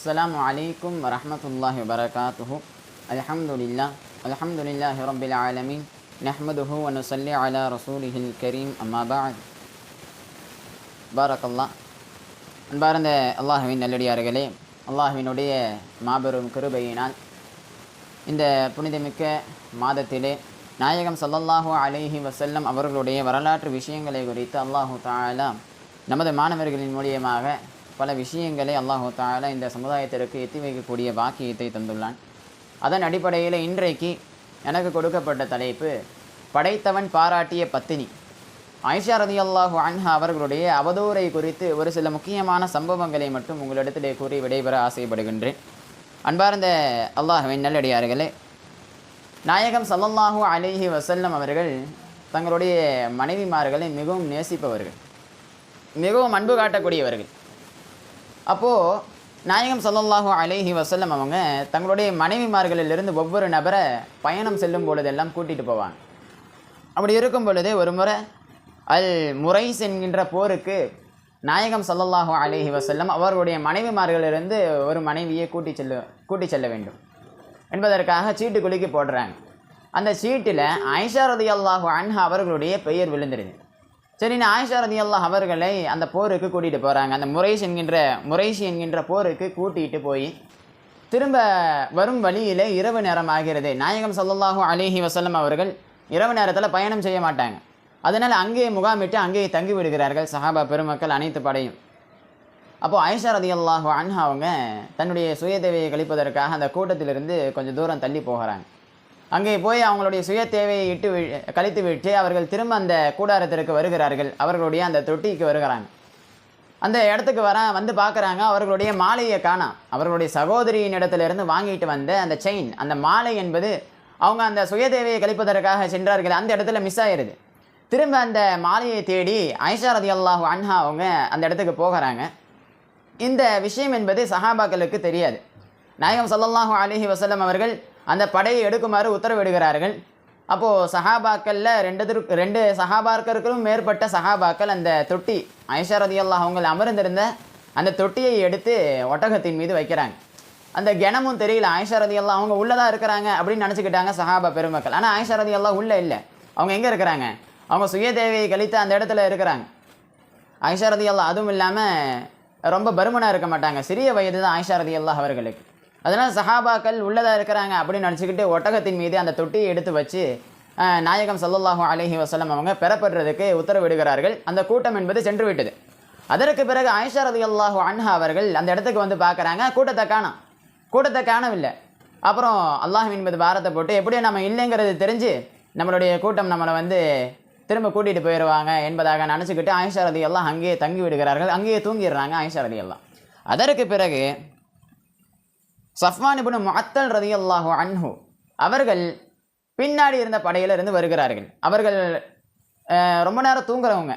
அஸ்ஸலாமு அலைக்கும் வரஹ்மத்துல்லாஹி வபரகாத்துஹு. அல்ஹம்துலில்லாஹி ரப்பில் ஆலமீன். நஹ்மதுஹு வ நுஸல்லி அலா ரசூலிஹில் கரீம். அம்மா பஅத். பாரக்கல்லாஹ். அன்பார்ந்த அல்லாஹ்வின் நல்லடியார்களே, அல்லாஹ்வினுடைய மாபெரும் கிருபையினால் இந்த புனிதமிக்க மாதத்திலே நாயகம் ஸல்லல்லாஹு அலைஹி வஸல்லம் அவர்களுடைய வரலாற்று விஷயங்களை குறித்து அல்லாஹு தஆலா நமது மாணவர்களின் மூலியமாக பல விஷயங்களை அல்லாஹு தஆலா இந்த சமுதாயத்திற்கு எத்தி வைக்கக்கூடிய பாக்கியத்தை தந்துள்ளான். அதன் அடிப்படையில் இன்றைக்கு எனக்கு கொடுக்கப்பட்ட தலைப்பு படைத்தவன் பாராட்டிய பத்தினி. ஆயிஷா ரலியல்லாஹு அன்ஹா அவர்களுடைய அவதூறை குறித்து ஒரு சில முக்கியமான சம்பவங்களை மட்டும் உங்களிடத்திலே கூறி விடைபெற ஆசைப்படுகின்றேன். அன்பார்ந்த அல்லாஹ்வின் நல்லடியார்களே, நாயகம் ஸல்லல்லாஹு அலைஹி வஸல்லம் அவர்கள் தங்களுடைய மனைவிமார்களை மிகவும் நேசிப்பவர்கள், மிகவும் அன்பு காட்டக்கூடியவர்கள். அப்போது நாயகம் ஸல்லல்லாஹு அலைஹி வஸல்லம் அவங்க தங்களுடைய மனைவிமார்களிலிருந்து ஒவ்வொரு நபரை பயணம் செல்லும் பொழுதெல்லாம் கூட்டிகிட்டு போவாங்க. அப்படி இருக்கும் பொழுது ஒரு முறை அல் முரைஸ் என்கின்ற போருக்கு நாயகம் ஸல்லல்லாஹு அலைஹி வஸல்லம் அவர்களுடைய மனைவிமார்களிலிருந்து ஒரு மனைவியை கூட்டி செல்ல வேண்டும் என்பதற்காக சீட்டு குலுக்கி போடுறாங்க. அந்த சீட்டில் ஆயிஷா ரலியல்லாஹு அன்ஹா அவர்களுடைய பெயர் விழுந்துருது. சரின்னு ஆயிஷா ரலியல்லாஹு அவர்களை அந்த போருக்கு கூட்டிகிட்டு போகிறாங்க. அந்த முரைஷி என்கின்ற போருக்கு கூட்டிகிட்டு போய் திரும்ப வரும் வழியில் இரவு நேரம் ஆகிறது. நாயகம் ஸல்லல்லாஹு அலைஹி வஸல்லம் அவர்கள் இரவு நேரத்தில் பயணம் செய்ய மாட்டாங்க. அதனால் அங்கேயே முகாமிட்டு அங்கேயே தங்கி விடுகிறார்கள் சஹாபா பெருமக்கள் அனைத்து படையும். அப்போது ஆயிஷா ரலியல்லாஹு அன்ஹா அவங்க தன்னுடைய சுய தேவையை கழிப்பதற்காக அந்த கூட்டத்திலிருந்து கொஞ்சம் தூரம் தள்ளி போகிறாங்க. அங்கே போய் அவங்களுடைய சுய தேவையை கழித்து விட்டு அவர்கள் திரும்ப அந்த கூடாரத்திற்கு வருகிறார்கள். அவர்களுடைய அந்த தொட்டிக்கு வருகிறாங்க. அந்த இடத்துக்கு வந்து பார்க்குறாங்க, அவர்களுடைய மாலையை காணோம். அவர்களுடைய சகோதரியின் இடத்திலிருந்து வாங்கிட்டு வந்த அந்த செயின், அந்த மாலை என்பது அவங்க அந்த சுய தேவையை கழிப்பதற்காக சென்றார்கள், அந்த இடத்துல மிஸ் ஆகிடுது. திரும்ப அந்த மாலையை தேடி ஆயிஷா ரலியல்லாஹு அன்ஹா அவங்க அந்த இடத்துக்கு போகிறாங்க. இந்த விஷயம் என்பது சஹாபாக்களுக்கு தெரியாது. நாயகம் ஸல்லல்லாஹு அலைஹி வஸல்லம் அவர்கள் அந்த படையை எடுக்குமாறு உத்தரவிடுகிறார்கள். அப்போது சஹாபாக்களில் ரெண்டு சஹாபாக்களுக்கும் மேற்பட்ட சஹாபாக்கள் அந்த தொட்டி, ஆயிஷா ரலியல்லாஹு அவங்க அமர்ந்திருந்த அந்த தொட்டியை எடுத்து ஒட்டகத்தின் மீது வைக்கிறாங்க. அந்த கணமும் தெரியல, ஆயிஷா ரலியல்லாஹு அவங்க உள்ளதாக இருக்கிறாங்க அப்படின்னு நினச்சிக்கிட்டாங்க சஹாபா பெருமக்கள். ஆனால் ஆயிஷா ரலியல்லாஹு உள்ளே இல்லை. அவங்க எங்கே இருக்கிறாங்க? அவங்க சுய தேவையை கழித்து அந்த இடத்துல இருக்கிறாங்க. ஆயிஷா ரலியல்லாஹு அதுவும் இல்லாமல் ரொம்ப பருமனாக இருக்க மாட்டாங்க, சிறிய வயது தான் ஆயிஷா ரலியல்லாஹு அவர்களுக்கு. அதனால் சஹாபாக்கள் உள்ளதாக இருக்கிறாங்க அப்படின்னு நினச்சிக்கிட்டு ஒட்டகத்தின் மீது அந்த தொட்டியை எடுத்து வச்சு நாயகம் ஸல்லல்லாஹு அலைஹி வஸல்லம் அவங்க பெறப்படுறதுக்கு உத்தரவிடுகிறார்கள். அந்த கூட்டம் என்பது சென்று விட்டது. அதற்கு பிறகு ஆயிஷா ரலியல்லாஹு அன்ஹா அவர்கள் அந்த இடத்துக்கு வந்து பார்க்குறாங்க, கூட்டத்தை காணவில்லை. அப்புறம் அல்லாஹ்வின் மீது பாரத்தை போட்டு எப்படியோ நம்ம இல்லைங்கிறது தெரிஞ்சு நம்மளுடைய கூட்டம் நம்மளை வந்து திரும்ப கூட்டிகிட்டு போயிடுவாங்க என்பதாக நினச்சிக்கிட்டு ஆயிஷா ரலியல்லாஹு அங்கேயே தங்கி விடுகிறார்கள். அங்கேயே தூங்கிடுறாங்க ஆயிஷா ரலியல்லாஹு. அதற்கு பிறகு சஃப்வான் இப்னு முஅத்தல் ரலியல்லாஹு அன்ஹு அவர்கள் பின்னாடி இருந்த படையிலிருந்து வருகிறார்கள். அவர்கள் ரொம்ப நேரம் தூங்குறவங்க.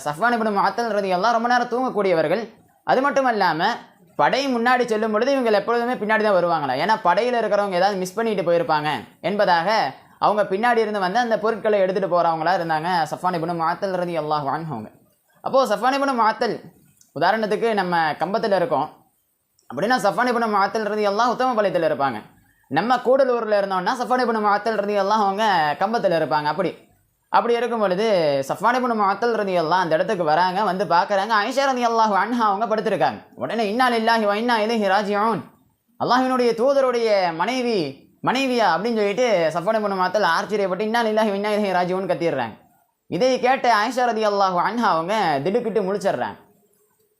சஃப்வான் இப்னு முஅத்தல் ரலியல்லாஹு ரொம்ப நேரம் தூங்கக்கூடியவர்கள். அது மட்டும் இல்லாமல் படை முன்னாடி செல்லும் பொழுது இவங்க எப்பொழுதுமே பின்னாடி தான் வருவாங்களா, ஏன்னா படையில் இருக்கிறவங்க ஏதாவது மிஸ் பண்ணிட்டு போயிருப்பாங்க என்பதாக அவங்க பின்னாடி இருந்து வந்து அந்த பொருட்களை எடுத்துகிட்டு போகிறவங்களா இருந்தாங்க சஃப்வான் இப்னு முஅத்தல் ரலியல்லாஹு அன்ஹு அவங்க. அப்போது சஃப்வான் இப்னு முஅத்தல், உதாரணத்துக்கு நம்ம கம்பத்தில் இருக்கோம் அப்படின்னா சஃப்வான் இப்னு முஅத்தல் ரலியல்லாஹு உத்தமபாளையத்தில் இருப்பாங்க. நம்ம கூடலூரில் இருந்தோம்னா சஃப்வான் இப்னு முஅத்தல் ரலியல்லாஹு அவங்க கம்பத்தில் இருப்பாங்க. அப்படி இருக்கும் பொழுது சஃப்வான் இப்னு முஅத்தல் ரலியல்லாஹு அந்த இடத்துக்கு வராங்க. வந்து பார்க்குறாங்க, ஆயிஷா ரலியல்லாஹு அன்ஹா அவங்க படுத்திருக்காங்க. உடனே இன்னா லில்லாஹி வ இன்னா இலைஹி ராஜிஊன், அல்லாஹ்வினுடைய தூதருடைய மனைவியா அப்படின்னு சொல்லிட்டு சஃப்வான் இப்னு முஅத்தல் ஆச்சரியப்பட்டு இன்னா லில்லாஹி வ இன்னா இலைஹி ராஜிஊன் கத்திடுறாங்க. இதை கேட்ட ஆயிஷா ரலியல்லாஹு அன்ஹா அவங்க திடுக்கிட்டு முழிச்சிடுறாங்க.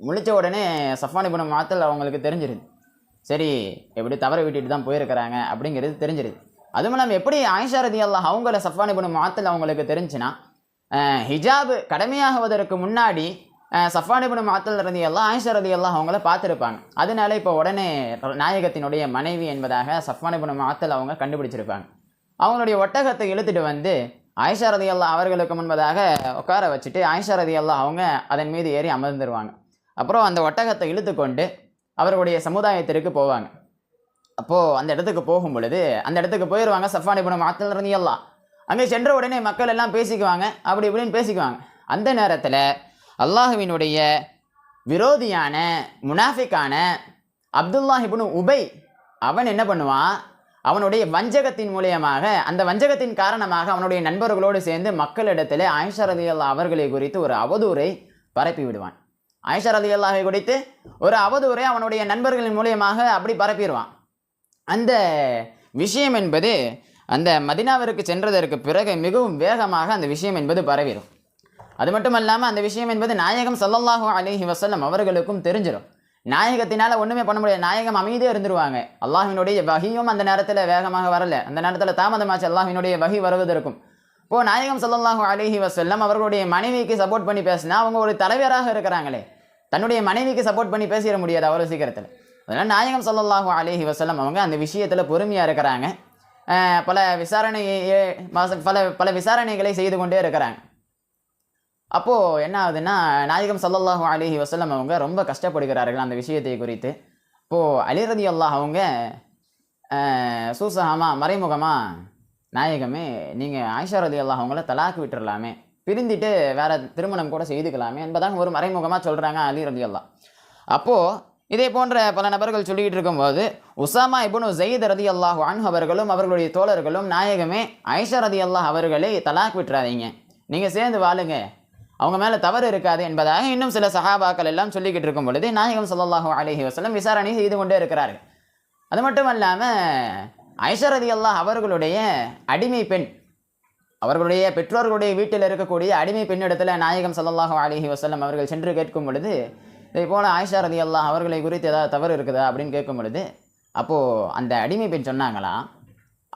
முழித்த உடனே சஃப்வான் இப்னு முஅத்தல் அவங்களுக்கு தெரிஞ்சிருது, சரி எப்படி தவற விட்டுட்டு தான் போயிருக்கிறாங்க அப்படிங்கிறது தெரிஞ்சிருது. அதுவும் இல்லாமல் எப்படி ஆயிஷா ரலியல்லாஹு அவங்கள சஃப்வான் இப்னு முஅத்தல் அவங்களுக்கு தெரிஞ்சுன்னா, ஹிஜாபு கடமையாகுவதற்கு முன்னாடி சஃப்வான் இப்னு முஅத்தல் ரலியல்லாஹு ஆயிஷா ரலியல்லாஹு அவங்கள பார்த்துருப்பாங்க. அதனால இப்போ உடனே நாயகத்தினுடைய மனைவி என்பதாக சஃப்வான் இப்னு முஅத்தல் அவங்க கண்டுபிடிச்சிருப்பாங்க. அவங்களுடைய ஒட்டகத்தை இழுத்துட்டு வந்து ஆயிஷா ரலியல்லாஹு அவர்களுக்கு முன்பதாக உட்கார வச்சுட்டு ஆயிஷா ரலியல்லாஹு அவங்க அதன் மீது ஏறி அமர்ந்துருவாங்க. அப்புறம் அந்த ஒட்டகத்தை இழுத்து கொண்டு அவர்களுடைய சமுதாயத்திற்கு போவாங்க. அப்போது அந்த இடத்துக்கு போகும் பொழுது அந்த இடத்துக்கு போயிடுவாங்க சஃப்வான் இப்னு முஅத்தல் ரலியல்லாஹு. அங்கே சென்ற உடனே மக்கள் எல்லாம் பேசிக்குவாங்க, அப்படி இப்படின்னு பேசிக்குவாங்க. அந்த நேரத்தில் அல்லாஹுவினுடைய விரோதியான முனாஃபிக்கான அப்துல்லாஹ் இப்னு உபை அவன் என்ன பண்ணுவான், அவனுடைய வஞ்சகத்தின் மூலியமாக, அந்த வஞ்சகத்தின் காரணமாக அவனுடைய நண்பர்களோடு சேர்ந்து மக்களிடத்திலே ஆயிஷா ரலியல்லாஹு அவர்களை குறித்து ஒரு அவதூறை பரப்பி விடுவான். ஆயிஷா ரலியல்லாஹு குறித்து ஒரு அவதூறை அவனுடைய நண்பர்களின் மூலியமாக அப்படி பரப்பிடுவான். அந்த விஷயம் என்பது அந்த மதினாவிற்கு சென்றதற்கு பிறகு மிகவும் வேகமாக அந்த விஷயம் என்பது பரவிடும். அது மட்டும் இல்லாமல் அந்த விஷயம் என்பது நாயகம் ஸல்லல்லாஹு அலைஹி வஸல்லம் அவர்களுக்கும் தெரிஞ்சிடும். நாயகத்தினால ஒன்றுமே பண்ண முடியாது. நாயகம் அமைதியாக இருந்துருவாங்க. அல்லாஹ்வினுடைய வஹியும் அந்த நேரத்தில் வேகமாக வரல, அந்த நேரத்தில் தாமதமாச்சு அல்லாஹ்வினுடைய வஹி வருவதற்கும். இப்போது நாயகம் ஸல்லல்லாஹு அலைஹி வஸல்லம் அவர்களுடைய மனைவிக்கு சப்போர்ட் பண்ணி பேசினா அவங்க ஒரு தலைவராக இருக்கிறாங்களே, தன்னுடைய மனைவிக்கு சப்போர்ட் பண்ணி பேசிட முடியாது அவ்வளோ சீக்கிரத்தில். அதனால் நாயகம் ஸல்லல்லாஹு அலைஹி வஸல்லம் அவங்க அந்த விஷயத்தில் பொறுமையாக இருக்கிறாங்க. பல விசாரணைகளை செய்து கொண்டே இருக்கிறாங்க. அப்போது என்ன ஆகுதுன்னா, நாயகம் ஸல்லல்லாஹு அலைஹி வஸல்லம் அவங்க ரொம்ப கஷ்டப்படுகிறார்கள் அந்த விஷயத்தை குறித்து. இப்போது அலி ரலியல்லாஹு அவங்க சூசகமாக மறைமுகமாக, நாயகமே நீங்கள் ஆயிஷா ரலியல்லாஹு அவங்கள தலாக்கு விட்டுறலாமே, பிரிந்துட்டு வேற திருமணம் கூட செய்துக்கலாமே என்பதாக ஒரு மறைமுகமாக சொல்கிறாங்க அலி ரலியல்லாஹு. அப்போது இதே போன்ற பல நபர்கள் சொல்லிக்கிட்டு இருக்கும்போது உசாமா இப்னு ஸைத் ரலியல்லாஹு அன்ஹு அவர்களும் அவர்களுடைய தோழர்களும், நாயகமே ஆயிஷா ரலியல்லாஹு அவர்களை தலாக் விட்டுறாதீங்க, நீங்கள் சேர்ந்து வாழுங்க, அவங்க மேலே தவறு இருக்காது என்பதாக இன்னும் சில சஹாபாக்கள் எல்லாம் சொல்லிக்கிட்டு இருக்கும் பொழுது நாயகம் ஸல்லல்லாஹு அலைஹி வஸல்லம் விசாரணை செய்து கொண்டே இருக்கிறார்கள். அது மட்டும் இல்லாமல் ஆயிஷா ரலியல்லாஹு அவர்களுடைய அடிமை பெண், அவர்களுடைய பெற்றோர்களுடைய வீட்டில் இருக்கக்கூடிய அடிமை பெண்ணிடத்தில் நாயகம் ஸல்லல்லாஹு அலைஹி வஸல்லம் அவர்கள் சென்று கேட்கும் பொழுது, இதே போல் ஆயிஷா ரலியல்லாஹு அவர்களை குறித்து ஏதாவது தவறு இருக்குதா அப்படின்னு கேட்கும் பொழுது, அப்போது அந்த அடிமை பெண் சொன்னாங்களாம்,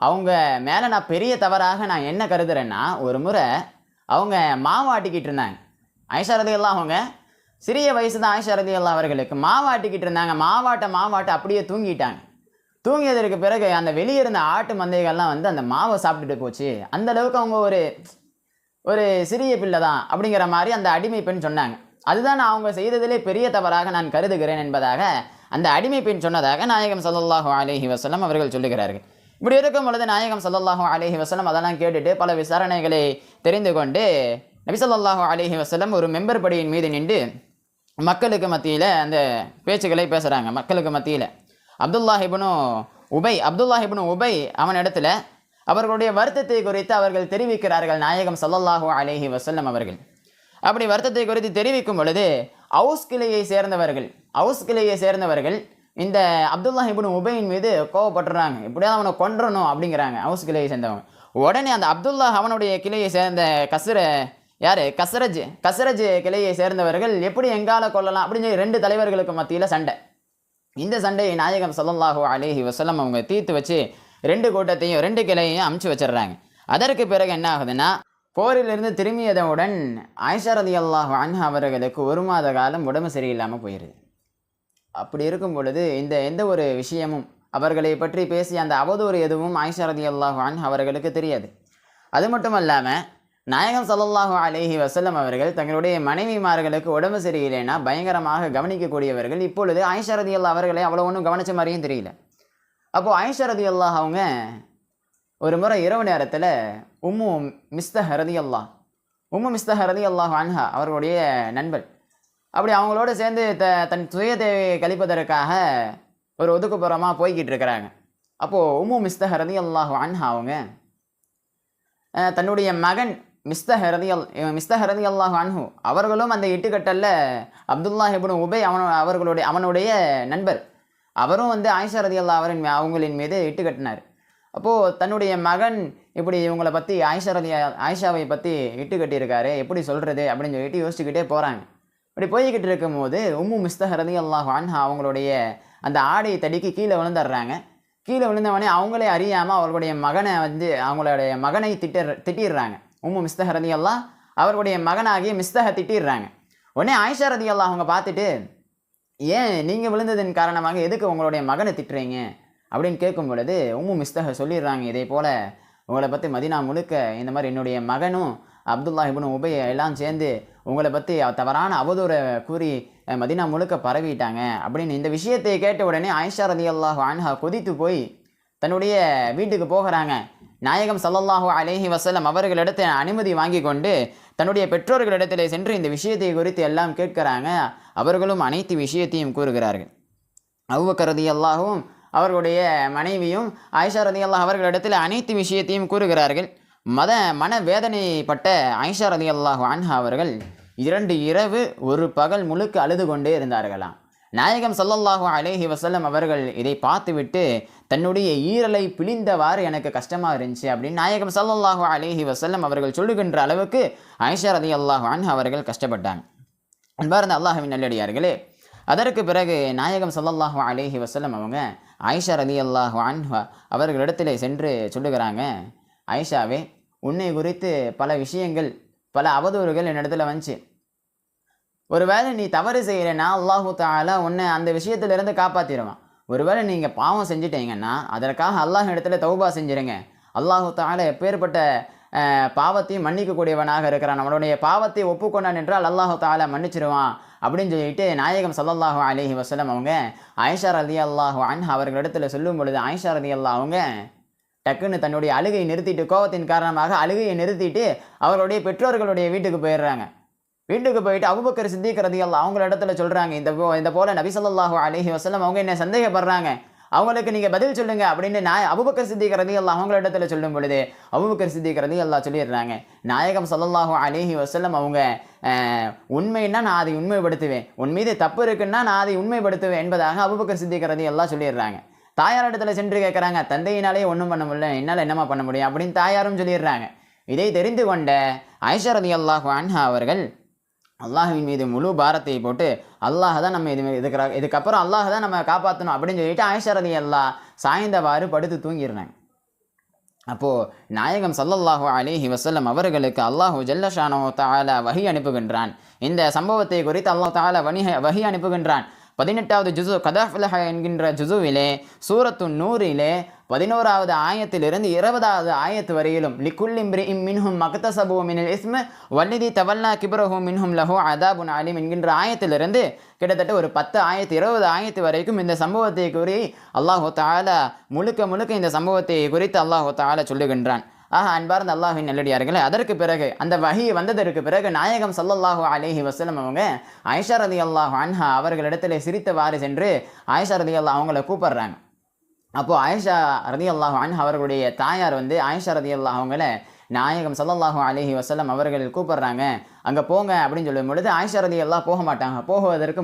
அவங்க மேலே நான் பெரிய தவறாக நான் என்ன கருதுறேன்னா, ஒரு முறை அவங்க மாவு ஆட்டிக்கிட்டு இருந்தாங்க. ஆயிஷா ரலியல்லாஹு அவங்க சிறிய வயசு தான் ஆயிஷா ரலியல்லாஹு அவர்களுக்கு. மாவு ஆட்டிக்கிட்டு இருந்தாங்க. மாவாட்ட அப்படியே தூங்கிட்டாங்க. தூங்கியதற்கு பிறகு அந்த வெளியே இருந்த ஆட்டு மந்தைகள்லாம் வந்து அந்த மாவை சாப்பிட்டுட்டு போச்சு. அந்த அளவுக்கு அவங்க ஒரு சிறிய பிள்ளை தான் அப்படிங்கிற மாதிரி அந்த அடிமை பெண் சொன்னாங்க. அதுதான் அவங்க செய்ததிலே பெரிய தவறாக நான் கருதுகிறேன் என்பதாக அந்த அடிமை பெண் சொன்னதாக நாயகம் ஸல்லல்லாஹு அலைஹி வஸல்லம் அவர்கள் சொல்லுகிறார்கள். இப்படி இருக்கும் பொழுது நாயகம் ஸல்லல்லாஹு அலைஹி வஸல்லம் அதெல்லாம் கேட்டுட்டு பல விசாரணைகளை தெரிந்து கொண்டு நபி ஸல்லல்லாஹு அலைஹி வஸல்லம் ஒரு மெம்பர் படியின் மீது நின்று மக்களுக்கு மத்தியில் அந்த பேச்சுக்களை பேசுகிறாங்க. மக்களுக்கு மத்தியில் அப்துல்லாஹ் இப்னு உபை அவனிடத்தில் அவர்களுடைய வருத்தத்தை குறித்து அவர்கள் தெரிவிக்கிறார்கள் நாயகம் ஸல்லல்லாஹு அலைஹி வஸல்லம் அவர்கள். அப்படி வருத்தத்தை குறித்து தெரிவிக்கும் பொழுது அவுஸ் கிளையை சேர்ந்தவர்கள் இந்த அப்துல்லாஹ் இப்னு உபையின் மீது கோவப்பட்டுறாங்க. எப்படியாவது அவனை கொன்றணும் அப்படிங்கிறாங்க அவுஸ் கிளையை சேர்ந்தவங்க. உடனே அந்த அப்துல்லாஹ் அவனுடைய கிளையை சேர்ந்த கஸ்ரஜ் கிளையை சேர்ந்தவர்கள் எப்படி எங்கால கொள்ளலாம் அப்படின்னு சொல்லி 2 தலைவர்களுக்கு மத்தியில் சண்டை. இந்த சண்டையை நாயகம் ஸல்லல்லாஹு அலைஹி வஸல்லம் அவங்க தீர்த்து வச்சு 2 கிளையையும் அமுச்சு வச்சிடுறாங்க. அதற்கு பிறகு என்ன ஆகுதுன்னா, போரிலிருந்து திரும்பியதுடன் ஆயிஷா ரலியல்லாஹு அன்ஹா அவர்களுக்கு 1 மாத காலம் உடம்பு சரியில்லாமல் போயிடுது. அப்படி இருக்கும் பொழுது எந்த ஒரு விஷயமும் அவர்களை பற்றி பேசிய அந்த அவதூறு எதுவும் ஆயிஷா ரலியல்லாஹு அன்ஹா அவர்களுக்கு தெரியாது. அது மட்டும் இல்லாமல் நாயகம் ஸல்லல்லாஹு அலைஹி வஸல்லம் அவர்கள் தங்களுடைய மனைவிமார்களுக்கு உடம்பு சரியில்லைன்னா பயங்கரமாக கவனிக்கக்கூடியவர்கள். இப்பொழுது ஆயிஷா ரலியல்லாஹு அவர்களை அவ்வளோ ஒன்றும் கவனிச்ச மாதிரியும் தெரியல. அப்போது ஆயிஷா ரலியல்லாஹு அவங்க ஒரு முறை இரவு நேரத்தில் உம்மு மிஸ்தஹ் ரலியல்லாஹு அன்ஹா அவர்களுடைய நண்பர், அப்படி அவங்களோட சேர்ந்து தன் சுய தேவையை கழிப்பதற்காக ஒரு ஒதுக்குப்புறமாக போய்கிட்டு இருக்கிறாங்க. அப்போது உம்மு மிஸ்தஹ் ரலியல்லாஹு அன்ஹா அவங்க தன்னுடைய மகன் மிஸ்தஹ் ரலியல்லாஹு அன்ஹு அவர்களும் அந்த இட்டுக்கட்டலில் அப்துல்லாஹ் இப்னு உபை அவனுடைய நண்பர், அவரும் வந்து ஆயிஷா ரலியல்லாஹு அவங்களின் மீது இட்டுக்கட்டினார். அப்போது தன்னுடைய மகன் இப்படி இவங்களை பற்றி ஆயிஷாவை பற்றி இட்டு கட்டியிருக்காரு, எப்படி சொல்கிறது அப்படின்னு சொல்லிட்டு யோசிச்சுக்கிட்டே போகிறாங்க. இப்படி போய்கிட்டு இருக்கும்போது உம்மு மிஸ்தஹ் ரலியல்லாஹு அன்ஹா அவங்களுடைய அந்த ஆடையை தடுக்கி கீழே விழுந்துடுறாங்க. கீழே விழுந்தவொடனே அவங்களே அறியாமல் அவங்களுடைய மகனை திட்டிடுறாங்க. உம்மு மிஸ்தஹ் ரலியல்லாஹு அவர்களுடைய மகனாகிய மிஸ்தஹை திட்டிடுறாங்க. உடனே ஆயிஷா ரலியல்லாஹு அவங்க பார்த்துட்டு, ஏன் நீங்கள் விழுந்ததன் காரணமாக எதுக்கு உங்களுடைய மகனை திட்டுறீங்க அப்படின்னு கேட்கும் பொழுது உம்மு மிஸ்தஹ் சொல்லிடுறாங்க, இதே போல் உங்களை பற்றி மதினா முழுக்க இந்த மாதிரி என்னுடைய மகனும் அப்துல்லாஹ் இப்னு உபை எல்லாம் சேர்ந்து உங்களை பற்றி தவறான அவதூறை கூறி மதினா முழுக்க பரவிட்டாங்க அப்படின்னு. இந்த விஷயத்தை கேட்ட உடனே ஆயிஷா ரலியல்லாஹு அன்ஹா கொதித்து போய் தன்னுடைய வீட்டுக்கு போகிறாங்க. நாயகம் ஸல்லல்லாஹு அலைஹி வஸல்லம் அவர்களிடத்தை அனுமதி வாங்கி கொண்டு தன்னுடைய பெற்றோர்களிடத்தில் சென்று இந்த விஷயத்தை குறித்து எல்லாம் கேட்கிறாங்க. அவர்களும் அனைத்து விஷயத்தையும் கூறுகிறார்கள். அபூபக்கர் ரலியல்லாஹுவும் அவர்களுடைய மனைவியும் ஆயிஷா ரலியல்லாஹு அவர்களிடத்தில் அனைத்து விஷயத்தையும் கூறுகிறார்கள். மனவேதனைப்பட்ட ஆயிஷா ரலியல்லாஹு அன்ஹா அவர்கள் 2 இரவு 1 பகல் முழுக்க அழுது கொண்டே இருந்தார்களாம். நாயகம் ஸல்லல்லாஹு அலைஹி வஸல்லம் அவர்கள் இதை பார்த்துவிட்டு தன்னுடைய ஈரலை பிழிந்தவாறு எனக்கு கஷ்டமா இருந்துச்சு அப்படின்னு நாயகம் ஸல்லல்லாஹு அலைஹி வஸல்லம் அவர்கள் சொல்லுகின்ற அளவுக்கு ஆயிஷா ரலியல்லாஹு அன்ஹா அவர்கள் கஷ்டப்பட்டாங்க. அன்பார்ந்த அல்லாஹ்வின் நல்லடியார்களே, அதற்கு பிறகு நாயகம் ஸல்லல்லாஹு அலைஹி வஸல்லம் அவங்க ஆயிஷா ரலியல்லாஹு அன்ஹா அவர்களிடத்தில் சென்று சொல்லுகிறாங்க, ஆயிஷாவே, உன்னை குறித்து பல விஷயங்கள் பல அவதூறுகள் என்னிடத்துல வந்துச்சு. ஒருவேளை நீ தவறு செய்கிறேன்னா அல்லாஹு தஆலா உன்னை அந்த விஷயத்திலிருந்து காப்பாற்றிடுவான். ஒருவேளை நீங்கள் பாவம் செஞ்சிட்டீங்கன்னா அதற்காக அல்லாஹ் இடத்துல தௌபா செஞ்சிருங்க. அல்லாஹு தஆலா எப்பேற்பட்ட பாவத்தையும் மன்னிக்கக்கூடியவனாக இருக்கிறான். நம்மளுடைய பாவத்தை ஒப்புக்கொண்டான் என்றால் அல்லாஹு தஆலா மன்னிச்சிருவான் அப்படின்னு சொல்லிட்டு நாயகம் ஸல்லல்லாஹு அலைஹி வஸல்லம் அவங்க ஆயிஷா ரலியல்லாஹு அன்ஹா அவர்களிடத்தில் சொல்லும் பொழுது ஆயிஷா ரலியல்லாஹு அவங்க டக்குன்னு தன்னுடைய அழுகையை நிறுத்திட்டு, கோபத்தின் காரணமாக அழுகையை நிறுத்திட்டு அவர்களுடைய பெற்றோர்களுடைய வீட்டுக்கு போயிடுறாங்க. வீட்டுக்கு போயிட்டு அபூபக்கர் சித்திக் ரலியல்லாஹு அவங்கள இடத்துல சொல்கிறாங்க, இந்த போல நபி ஸல்லல்லாஹு அலைஹி வஸல்லம் அவங்க என்ன சந்தேகப்படுறாங்க, அவங்களுக்கு நீங்கள் பதில் சொல்லுங்க அப்படின்னு அபூபக்கர் சித்திக் ரலியல்லாஹு அவங்கள இடத்துல சொல்லும் பொழுது அபூபக்கர் சித்திக் ரலியல்லாஹு சொல்லிடுறாங்க, நாயகம் ஸல்லல்லாஹு அலைஹி வஸல்லம் அவங்க உண்மைன்னா நான் அதை உண்மைப்படுத்துவேன், உன் மீது தப்பு இருக்குன்னா நான் அதை உண்மைப்படுத்துவேன் என்பதாக அபூபக்கர் சித்திக் ரலியல்லாஹு சொல்லிடுறாங்க. தாயார் இடத்துல சென்று கேட்குறாங்க, தந்தையினாலே ஒன்றும் பண்ண முடியல, என்னால் என்னமா பண்ண முடியும் அப்படின்னு தாயாரும் சொல்லிடுறாங்க. இதை தெரிந்து கொண்ட ஆயிஷா ரலியல்லாஹு அன்ஹா அவர்கள் அல்லாஹ்வின் மீது முழு பாரத்தை போட்டு அல்லாஹ் தான் நம்ம இதுக்கப்புறம் அல்லாஹ் தான் நம்ம காப்பாற்றணும் அப்படின்னு சொல்லிட்டு ஆயிஷா ரலியல்லாஹு சாய்ந்தவாறு படுத்து தூங்கிடுறாங்க. அப்போது நாயகம் ஸல்லல்லாஹு அலைஹி வஸல்லம் அவர்களுக்கு அல்லாஹு ஜல்ல ஷானஹு தஆலா வஹி அனுப்புகின்றான். இந்த சம்பவத்தை குறித்து அல்லாஹ் தஆலா வஹி அனுப்புகின்றான். 18வது ஜுசு கத் அஃப்லஹ என்கின்ற ஜுசுவிலே சூரத்து நூரிலே 11வது ஆயத்திலிருந்து 20வது ஆயத்து வரையிலும் லிக்குல்லி இம்ரிஇம் மின்ஹும் மக்தஸபு மினல் இஸ்ம வல்லதி தவல்லா கிப்ரஹு மின்ஹும் லஹு அதாபுன் அலீம் என்கின்ற ஆயத்திலிருந்து கிட்டத்தட்ட ஒரு 10 ஆயத்து 20 ஆயத்து வரைக்கும் இந்த சம்பவத்தை கூறி அல்லாஹு தஆலா முழுக்க இந்த சம்பவத்தை குறித்து அல்லாஹு தஆலா சொல்லுகின்றான். அன்பார்ந்த அல்லாஹ்வின் நல்லடியார்களே, அதற்கு பிறகு அந்த வஹி வந்ததற்கு பிறகு நாயகம் ஸல்லல்லாஹு அலைஹி வஸல்லம் அவங்க ஆயிஷா ரலியல்லாஹு அன்ஹா அவர்களிடத்தில் சிரித்தவாறு சென்று ஆயிஷா ரலியல்லாஹு அவங்கள கூப்பிடுறாங்க. அப்போது ஆயிஷா ரலியல்லாஹு அன்ஹா அவர்களுடைய தாயார் ஆயிஷா ரலியல்லாஹு அவங்கள நாயகம் ஸல்லல்லாஹு அலைஹி வஸல்லம் அவர்கள் கூப்பிடுறாங்க, அங்கே போங்க அப்படின்னு சொல்லும் பொழுது ஆயிஷா ரலியல்லாஹு போக மாட்டாங்க, போகுவதற்கு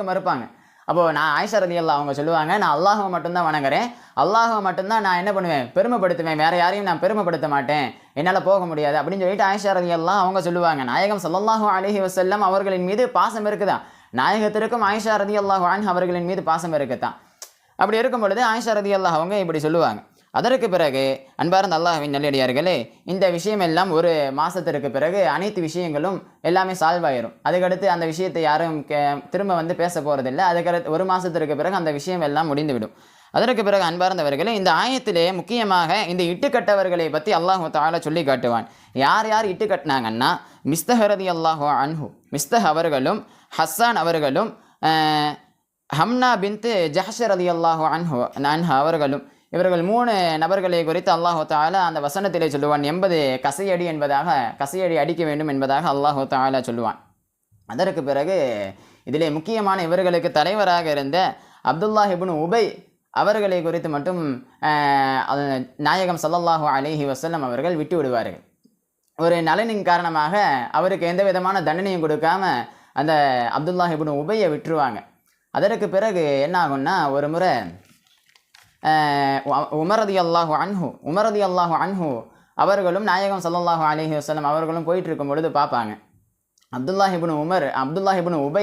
மறுப்பாங்க. அப்போது நான் ஆயிஷா ரலியல்லாஹு அவங்க சொல்லுவாங்க, நான் அல்லாஹ்வை மட்டும்தான் வணங்குறேன், அல்லாஹ்வை மட்டும்தான் நான் என்ன பண்ணுவேன், பெருமைப்படுத்துவேன், வேறு யாரையும் நான் பெருமைப்படுத்த மாட்டேன், என்னால் போக முடியாது அப்படின்னு சொல்லிட்டு ஆயிஷா ரலியல்லாஹு அவங்க சொல்லுவாங்க. நாயகம் ஸல்லல்லாஹு அலைஹி வஸல்லம் அவர்களின் மீது பாசம் இருக்குதான், நாயகத்திற்கும் ஆயிஷா ரலியல்லாஹு அன்ஹா அவர்களின் மீது பாசம் இருக்குதான். அப்படி இருக்கும் பொழுது ஆயிஷா ரலியல்லாஹு அவங்க இப்படி சொல்லுவாங்க. அதற்கு பிறகு அன்பார்ந்த அல்லாஹ்வின் நல்லடியார்களே, இந்த விஷயம் எல்லாம் ஒரு மாதத்திற்கு பிறகு அனைத்து விஷயங்களும் எல்லாமே சால்வ் ஆயிரும். அதுக்கடுத்து அந்த விஷயத்தை யாரும் திரும்ப பேச போகிறதில்லை. அதுக்கடுத்து ஒரு மாதத்திற்கு பிறகு அந்த விஷயம் எல்லாம் முடிந்துவிடும். அதற்கு பிறகு அன்பார்ந்தவர்களே, இந்த ஆயத்திலே முக்கியமாக இந்த இட்டுக்கட்டவர்களை பற்றி அல்லாஹ் தஆலா சொல்லி காட்டுவான். யார் இட்டு கட்டினாங்கன்னா மிஸ்தஹ் ரலியல்லாஹு அன்ஹு, மிஸ்தஹ் அவர்களும் ஹஸ்ஸான் அவர்களும் ஹம்னா பின்த் ஜஹ்ஷ் ரலியல்லாஹு அன்ஹா அவர்களும், இவர்கள் 3 நபர்களை குறித்து அல்லாஹு தஆலா அந்த வசனத்திலே சொல்லுவான். 80 கசையடி அடிக்க வேண்டும் என்பதாக அல்லாஹு தஆலா சொல்லுவான். அதற்கு பிறகு இதிலே முக்கியமான இவர்களுக்கு தலைவராக இருந்த அப்துல்லாஹ் இப்னு உபை அவர்களை குறித்து மட்டும் நாயகம் ஸல்லல்லாஹு அலைஹி வஸல்லம் அவர்கள் விட்டு விடுவார்கள். ஒரு நலனின் காரணமாக அவருக்கு எந்த விதமான தண்டனையும் கொடுக்காம அந்த அப்துல்லாஹ் இப்னு உபையை விட்டுருவாங்க. அதற்கு பிறகு என்ன ஆகும்னா, ஒரு முறை உமர் ரலியல்லாஹு அன்ஹு அவர்களும் நாயகம் ஸல்லல்லாஹு அலைஹி வஸல்லம் அவர்களும் போயிட்டு இருக்கும் பொழுது பார்ப்பாங்க, அப்துல்லாஹ் இப்னு உபை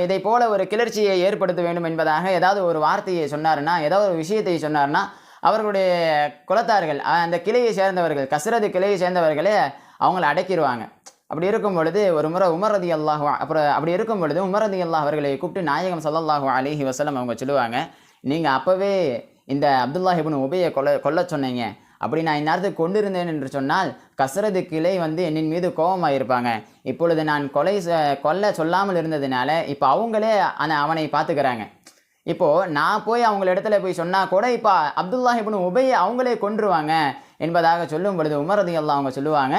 இதை போல ஒரு கிளர்ச்சியை ஏற்படுத்த வேண்டும் என்பதாக ஏதாவது ஒரு வார்த்தையை சொன்னார்னா, ஏதாவது ஒரு விஷயத்தை சொன்னார்னா அவர்களுடைய குலத்தார்கள் அந்த கிளையை சேர்ந்தவர்கள், கஸ்ரது கிளையை சேர்ந்தவர்களே அவங்கள அடக்கிடுவாங்க. அப்படி இருக்கும் பொழுது ஒரு முறை உமர் ரலியல்லாஹு அவர்களை கூப்பிட்டு நாயகம் ஸல்லல்லாஹு அலைஹி வஸல்லம் அவங்க சொல்லுவாங்க, நீங்கள் அப்போவே இந்த அப்துல்லாஹ் இப்னு உபையை கொல்ல சொன்னீங்க, அப்படி நான் இந்நேரத்துக்கு கொண்டு இருந்தேன் என்று சொன்னால் கஸ்ரது கிளை என்னின் மீது கோபமாக இருப்பாங்க. இப்பொழுது நான் கொல்ல சொல்லாமல் இருந்ததுனால இப்போ அவங்களே அவனை பார்த்துக்கிறாங்க. இப்போது நான் போய் அவங்கள இடத்துல போய் சொன்னால் கூட இப்போ அப்துல்லாஹ் இப்னு உபையை அவங்களே கொன்றுவாங்க என்பதாக சொல்லும் பொழுது உமர் ரலியல்லாஹு அவங்க சொல்லுவாங்க,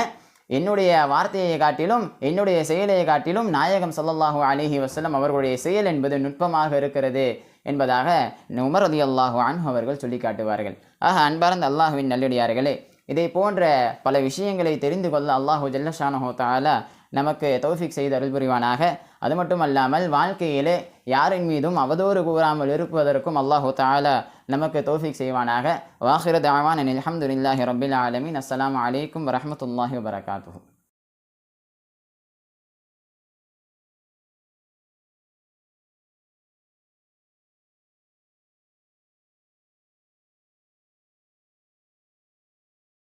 என்னுடைய வார்த்தையை காட்டிலும் என்னுடைய செயலை காட்டிலும் நாயகம் ஸல்லல்லாஹு அலைஹி வஸல்லம் அவர்களுடைய செயல் என்பது நுட்பமாக இருக்கிறது என்பதாக உமர் ரலியல்லாஹு அன்ஹு அவர்கள் சொல்லி காட்டுவார்கள். ஆக அன்பார்ந்த அல்லாஹ்வின் நல்லடியார்களே, இதை போன்ற பல விஷயங்களை தெரிந்து கொள்ள அல்லாஹு ஜல்ல ஷானஹு தஆலா நமக்கு தௌஃபீக் செய்து அருள் புரிவானாக. அது மட்டுமல்லாமல் வாழ்க்கையிலே யாரின் மீதும் அவதூறு கூறாமல் இருப்பதற்கும் அல்லாஹு தஆலா நமக்கு தௌஃபீக் செய்வானாக. வாஹிரு தஅவானா அல்ஹம்துலில்லாஹி ரப்பில் ஆலமீன். அஸ்ஸலாமு அலைக்கும் வரஹ்மத்துல்லாஹி வபரகாத்துஹு.